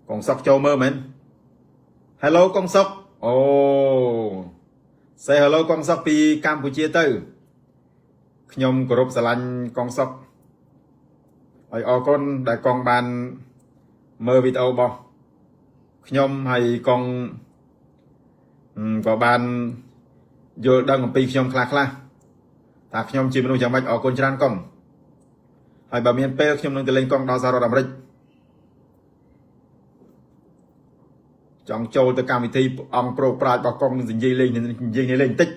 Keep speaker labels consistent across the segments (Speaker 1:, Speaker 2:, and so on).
Speaker 1: កងសុកចូលមើលមែន Hello កងសុកអូ Say hello កងសុកពីកម្ពុជាទៅខ្ញុំគោរពស្រឡាញ់កងសុកហើយអរគុណដែលកងបានមើលវីដេអូរបស់ខ្ញុំហើយកងក៏បានយល់ដឹងអំពីខ្ញុំខ្លះថាខ្ញុំជាមនុស្សយ៉ាងម៉េចអរគុណច្រើនកងហើយបើមានពេលខ្ញុំនឹងទៅលេងកងដល់សហរដ្ឋអាមេរិកចង់ចូលទៅកម្មវិធីអង្គប្រូប្រាជ្ញរបស់កងនឹងនិយាយលេងបន្តិច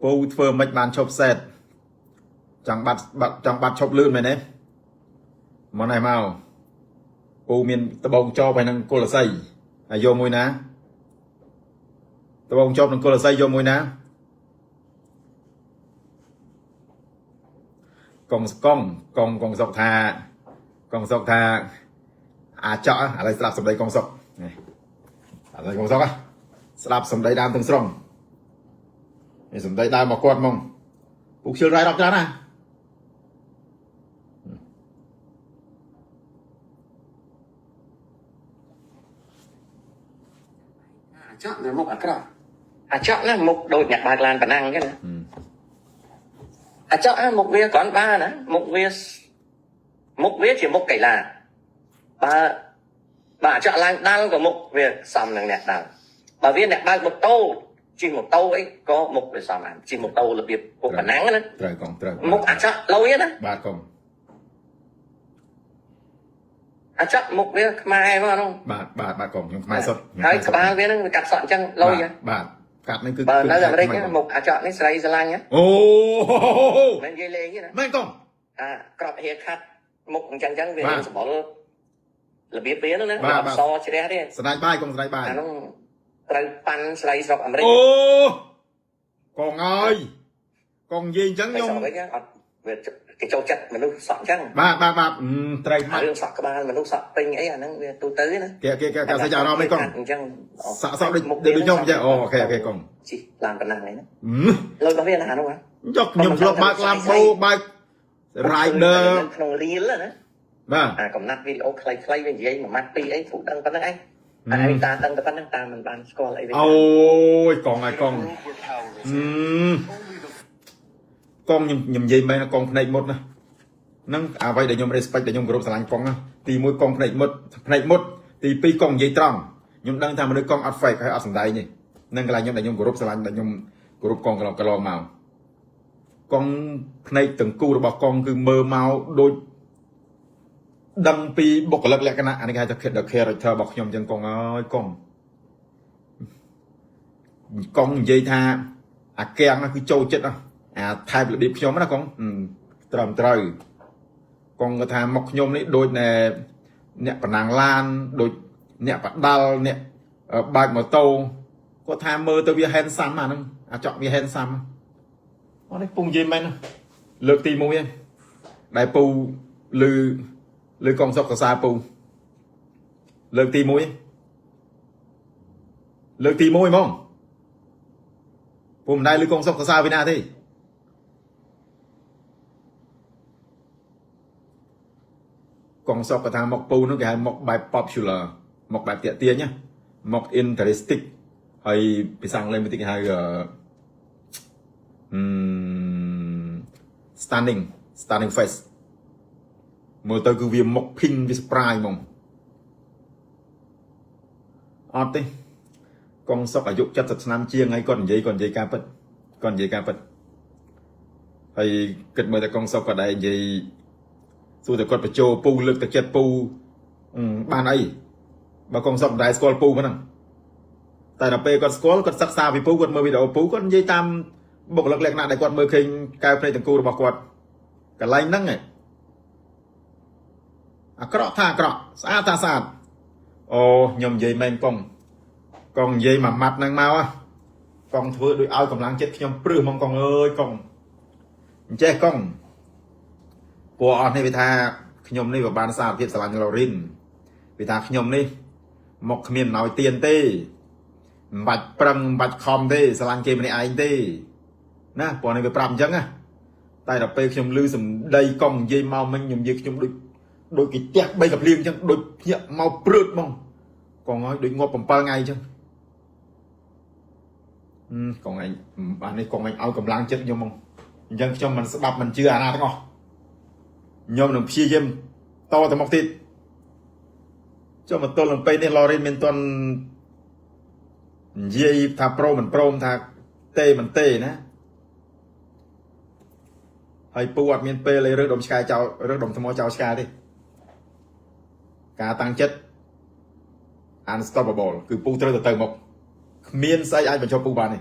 Speaker 1: ពូធ្វើមិនបានឈប់សែតចង់បាត់ឈប់លឿនមែនទេមកណែមកពូមានដបងចប់ហើយនឹងគុលស័យហើយយកមួយណាដបងចប់នឹងគុលស័យយកមួយណាកងសុកថាអាចក់ឥឡូវស្ដាប់សម្ដីកងសុកនេះឥឡូវកងសុកស្ដាប់សម្ដីដើមទាំងស្រុងនេះសម្ដីដើមមកគាត់ហ្មងពូខ្ជិលរ៉ៃរាប់ច្រើនណា
Speaker 2: អាចក់នៅមុខអាក្រក់អាចក់ណាមុខដូចអ្នកបើកឡានប៉ណ្ណឹងអញ្ចឹងណាអាចក់មុខវាគ្រាន់បានណាមុខវាជាមុខកីឡាបើអាចក់ឡើងដាល់ក៏មុខវាសមនឹងអ្នកដាល់បើវាអ្នកបើកម៉ូតូជិះម៉ូតូអីក៏មុខវាសមដែរជិះម៉ូតូរបៀបពុកប៉ណ្ណឹងណា
Speaker 1: ត្រូវកងត្រូវ
Speaker 2: មុខអាចក់លុយណា
Speaker 1: បាទកង
Speaker 2: អាចក់មុខវាខ្មែរមកហ្នឹង
Speaker 1: បាទកងខ្ញុំខ្មែរសុទ្ធ
Speaker 2: ហើយក្បាលវាហ្នឹងវាកាត់សក់អញ្ចឹងលុយ
Speaker 1: បាទកាត់ហ្នឹងគឺ
Speaker 2: បើនៅអាមេរិកមុខអាចក់នេះស្រីស្រឡាញ់ណា
Speaker 1: អូ
Speaker 2: មិននិយាយលេងទេណា
Speaker 1: មែនកង
Speaker 2: ក្របហៀខាត់មុខអញ្ចឹងវាសម្បល់របៀបវាហ្នឹងណាសជ្រះទេ
Speaker 1: ស្ដាយបាយកងស្ដាយបាយ
Speaker 2: អាហ្នឹងត្រូវប៉ាន់ស្រីស្រុកអាមេរិក
Speaker 1: អូកងអើយកងនិយាយអញ្ចឹងខ្ញុំ
Speaker 2: អត់វាគេចូលចិត្តមនុស្សសក់អញ្ចឹង
Speaker 1: បាទត្រូវ
Speaker 2: រឿងសក់ក្បាលមនុស្សសក់ពេញអីអាហ្នឹងវាទូទៅណា
Speaker 1: គេសេចអារម្មណ៍ឯងកង
Speaker 2: អញ្ចឹង
Speaker 1: សក់ដូចខ្ញុំអញ្ចឹងអូខេកង
Speaker 2: ជីឡានប៉ុណ្ណឹងហ្នឹងណាលើរបស់វាណាហ្នឹង
Speaker 1: យកខ្ញុំធ្លាប់បើកឡាំបូបើក rider
Speaker 2: ក្នុងរៀលណា
Speaker 1: បាទ
Speaker 2: កំណាត់វីដេអូខ្លីៗវានិយាយមួយម៉ាត់ពីរអីគ្រូដឹងប៉ុណ្្នឹងឯងហើយតាដឹងតែប៉ុណ្្នឹងតាមមិនបានស្គាល់អីវិញ
Speaker 1: អូយកងហើយកងខ្ញុំនិយាយមែនកងភ្នែកមុតណាហ្នឹងអ្វីដែលខ្ញុំ respect ដែលខ្ញុំគោរពស្រឡាញ់កងណាទី1កងភ្នែកមុតទី2កងនិយាយត្រង់ខ្ញុំដឹងថាមនុស្សកងអត់ fake ហើយអត់សំដែងទេនឹងកន្លែងខ្ញុំដែលខ្ញុំគោរពស្រឡាញ់ដែលខ្ញុំគោរពកងកន្លងមកកងភ្នែកទាំងគូរបស់កងគឺមើលមកដូចដឹងពីបុគ្គលិកលក្ខណៈអានេះគេហៅថា character របស់ខ្ញុំអញ្ចឹងកងអើយកងនិយាយថាអាកៀងគឺចូលចិត្តអាថែបរបៀបខ្ញុំណាកងត្រឹមត្រូវកងគាត់ថាមកខ្ញុំនេះដូចអ្នកប្រណាំងឡានដូចអ្នកបដាល់អ្នកបើកម៉ូតូគាត់ថាមើលទៅវា handsome អាហ្នឹងអាចក់វា handsome អត់នេះពូនិយាយមែនលើកទី1ឯងដែលពូឬកងសុកសរសើរពូលើកទី1ហ្មងពូមិនដែលលើកងសុកសរសើរពីណាទេកងសុកគាត់ថាមកពូនោះគេហៅមកបែប popular មកបែបតាក់ទាញណាមក interesting ហើយភាសាអង់គ្លេសមួយទៀតគេហៅstunning face មើលទៅគឺវាមុខភីងវា surprise ហ្មងអត់ទេកងសុកអាយុ70ឆ្នាំជាងហើយគាត់និយាយការពិតហើយគិតមើលតែកងសុកគាត់ដែរនិយាយសួរតែគាត់បញ្ចោពូលើកទឹកចិត្តពូបានអីបើកងសុកមិនដែរស្គាល់ពូហ្នឹងតែដល់ពេលគាត់ស្គាល់គាត់សិក្សាពីពូគាត់មើលវីដេអូពូគាត់និយាយតាមបុគ្គលិកលក្ខណៈដែលគាត់មើលឃើញកែវភ្នែកទាំងគូរបស់គាត់កន្លែងហ្នឹងអាក្រក់ថាអាក្រក់ស្អាតថាស្អាតអូខ្ញុំនិយាយមែនកងនិយាយមួយម៉ាត់ហ្នឹងមកកងធ្វើដូចឲ្យកម្លាំងចិត្តខ្ញុំព្រឹសហ្មងកងអើយកងអញ្ចេះកងពួកអត់នេះវាថាខ្ញុំនេះវាបានសារភាពស្រឡាញ់ឡូរីនវាថាខ្ញុំនេះមកគ្មានអំណោយទានទេមិនបាច់ប្រឹងមិនបាច់ខំទេស្រឡាញ់គេម្នាក់ឯងទេណាពួកនេះវាប្រាប់អញ្ចឹងណា tại là peខ្ញុំលឺសំដីកង់និយាយមកមិញខ្ញុំនិយាយខ្ញុំដូចគេផ្ទះ3កាភ្លៀងអញ្ចឹងដូចភ្ញាក់មកព្រឺតហ្មងកងហើយដូចងាប់7ថ្ងៃអញ្ចឹងកងឯងបាទនេះកងឯងឲ្យកម្លាំងចិត្តខ្ញុំហ្មងអញ្ចឹងខ្ញុំមិនស្ដាប់មិនជឿអាណាទាំងអស់ខ្ញុំនឹងព្យាយាមតទៅមកទៀតចុះមកទល់នឹងពេលនេះ Lawrence មានតន់និយាយថាប្រូមិនព្រមថាទេមិនទេណាហើយពូអត់មានពេលឲ្យរើសដុំឆ្កែចោលរើសដុំថ្មចោលឆ្កែទេការតាំងចិត្ត unstoppable គឺពូត្រូវទៅមកគ្មានស្អីអាចបញ្ចុះពូបានទេ